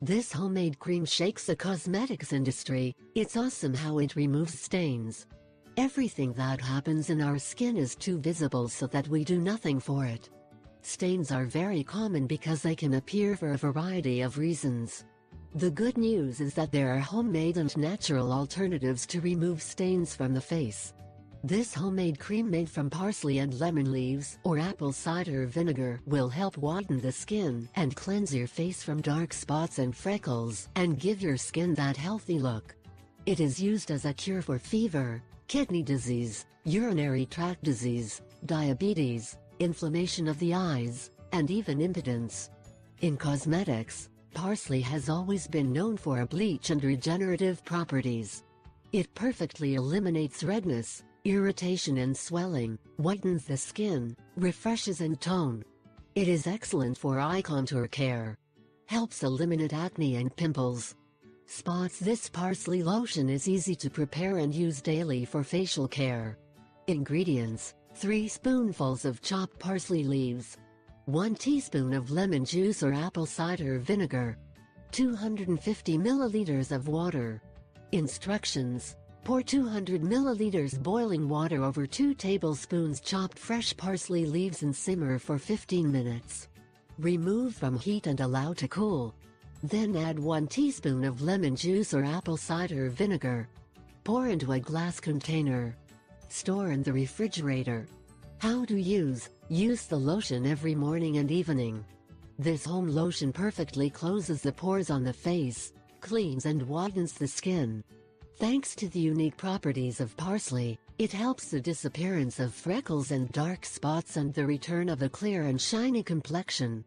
This homemade cream shakes the cosmetics industry. It's awesome how it removes stains. Everything that happens in our skin is too visible so that we do nothing for it. Stains are very common because they can appear for a variety of reasons. The good news is that there are homemade and natural alternatives to remove stains from the face. This homemade cream made from parsley and lemon leaves or apple cider vinegar will help whiten the skin and cleanse your face from dark spots and freckles and give your skin that healthy look. It is used as a cure for fever, kidney disease, urinary tract disease, diabetes, inflammation of the eyes, and even impotence. In cosmetics, parsley has always been known for its bleach and regenerative properties. It perfectly eliminates redness, irritation and swelling, whitens the skin, refreshes and tone. It is excellent for eye contour care. Helps eliminate acne and pimples. Spots. This parsley lotion is easy to prepare and use daily for facial care. Ingredients: 3 spoonfuls of chopped parsley leaves, 1 teaspoon of lemon juice or apple cider vinegar, 250 milliliters of water. Instructions: pour 200 milliliters boiling water over 2 tablespoons chopped fresh parsley leaves and simmer for 15 minutes. Remove from heat and allow to cool. Then add 1 teaspoon of lemon juice or apple cider vinegar. Pour into a glass container. Store in the refrigerator. How to use: use the lotion every morning and evening. This home lotion perfectly closes the pores on the face, cleans and whitens the skin. Thanks to the unique properties of parsley, it helps the disappearance of freckles and dark spots and the return of a clear and shiny complexion.